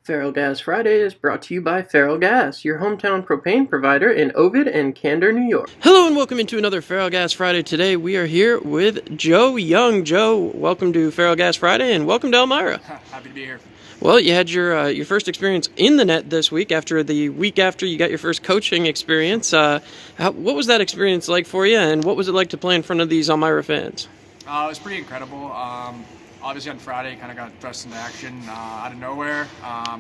FerrellGas Friday is brought to you by FerrellGas, your hometown propane provider in Ovid and Candor, New York. Hello and welcome into another FerrellGas Friday. Today we are here with Joe Young. Joe, welcome to FerrellGas Friday and welcome to Elmira. Happy to be here. Well, you had your first experience in the net this week after the week after you got your first coaching experience. What was that experience like for you, and what was it like to play in front of these Elmira fans? It was pretty incredible. Obviously on Friday, kind of got thrust into action out of nowhere.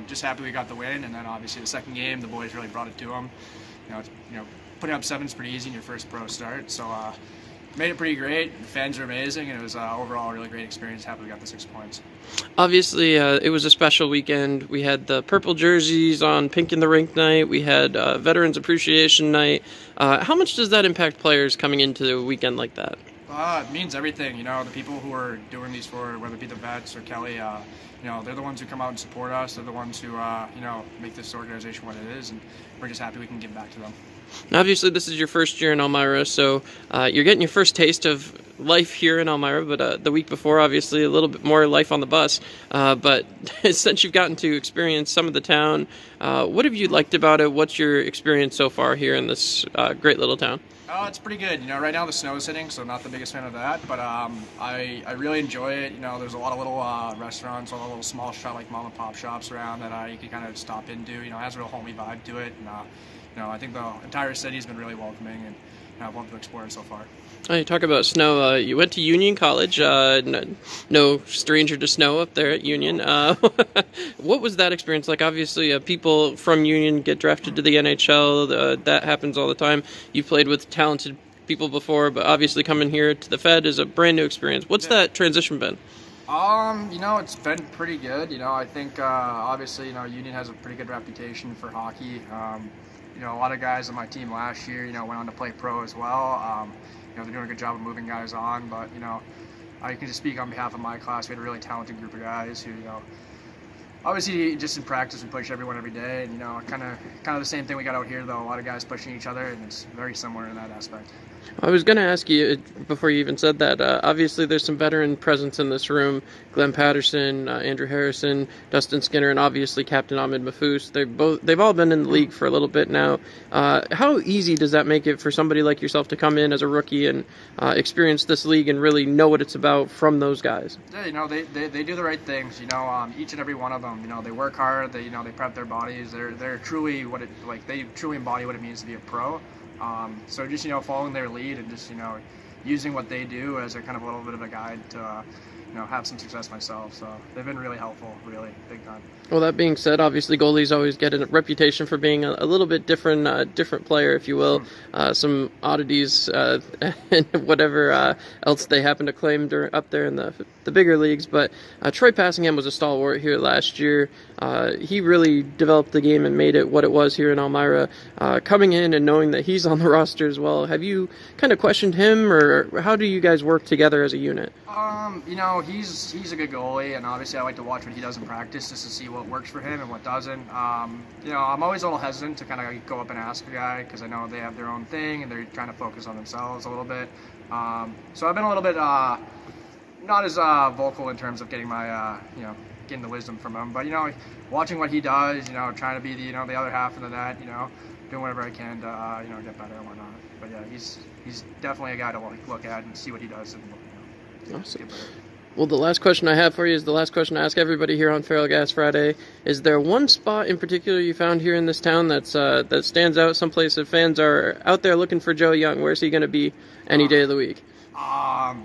Just happy we got the win, and then obviously the second game, the boys really brought it to them. Putting up 7 is pretty easy in your first pro start, so made it pretty great. The fans are amazing, and it was overall a really great experience. Happy we got the 6 points. Obviously, it was a special weekend. We had the purple jerseys on Pink in the Rink night. We had Veterans Appreciation night. How much does that impact players coming into a weekend like that? It means everything. The people who are doing these for, whether it be the vets or Kelly, they're the ones who come out and support us. They're the ones who, make this organization what it is, and we're just happy we can give back to them. Obviously, this is your first year in Elmira, so you're getting your first taste of life here in Elmira, but the week before, obviously, a little bit more life on the bus. But since you've gotten to experience some of the town, what have you liked about it? What's your experience so far here in this great little town? Oh, it's pretty good. Right now the snow is hitting, so not the biggest fan of that, but I really enjoy it. There's a lot of little restaurants, a lot of little small shop, like mom and pop shops around that you can kind of stop into. It has a real homey vibe to it, and I think the entire city's been really welcoming, and I've loved to explore it so far. You talk about snow. You went to Union College. No stranger to snow up there at Union. What was that experience like? Obviously, people from Union get drafted to the NHL. That happens all the time. You've played with talented people before, but obviously coming here to the Fed is a brand new experience. What's that transition been? It's been pretty good. I think obviously, Union has a pretty good reputation for hockey. A lot of guys on my team last year, went on to play pro as well. They're doing a good job of moving guys on, but I can just speak on behalf of my class. We had a really talented group of guys who, obviously just in practice we push everyone every day, and kind of the same thing we got out here though. A lot of guys pushing each other, and it's very similar in that aspect. I was going to ask you, before you even said that, obviously there's some veteran presence in this room. Glenn Patterson, Andrew Harrison, Dustin Skinner, and obviously Captain Ahmed Mahfouz. They've all been in the league for a little bit now. How easy does that make it for somebody like yourself to come in as a rookie and experience this league and really know what it's about from those guys? Yeah, they do the right things. Each and every one of them. They work hard. They prep their bodies. They're truly they truly embody what it means to be a pro. So just following their lead and just using what they do as a kind of a little bit of a guide to have some success myself. So they've been really helpful, really big time. Well, that being said, obviously goalies always get a reputation for being a little bit different player, if you will. Some oddities and whatever else they happen to claim up there in the bigger leagues. But Troy Passingham was a stalwart here last year. He really developed the game and made it what it was here in Elmira. Coming in and knowing that he's on the roster as well, have you kind of questioned him, or how do you guys work together as a unit? He's a good goalie, and obviously I like to watch what he does in practice just to see what works for him and what doesn't. I'm always a little hesitant to kind of go up and ask a guy because I know they have their own thing and they're trying to focus on themselves a little bit. So I've been a little bit not as vocal in terms of getting my getting the wisdom from him, but watching what he does, trying to be the the other half of the net, doing whatever I can to get better and whatnot. But yeah, he's definitely a guy to look at and see what he does and awesome. Well, the last question I have for you is the last question I ask everybody here on FerrellGas Friday. Is there one spot in particular you found here in this town that stands out, someplace that fans are out there looking for Joe Young? Where's he going to be any day of the week? I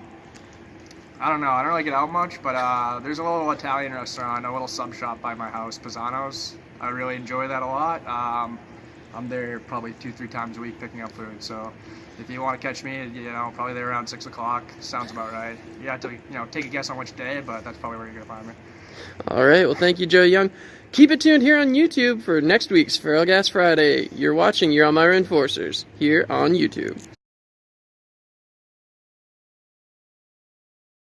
don't know. I don't really get out much, but there's a little Italian restaurant, a little sub shop by my house, Pisano's. I really enjoy that a lot. I'm there probably 2-3 times a week picking up food, so if you want to catch me, probably there around 6 o'clock. Sounds about right. You have to, take a guess on which day, but that's probably where you're going to find me. All right. Well, thank you, Joe Young. Keep it tuned here on YouTube for next week's FerrellGas Friday. You're watching your Elmira Enforcers here on YouTube.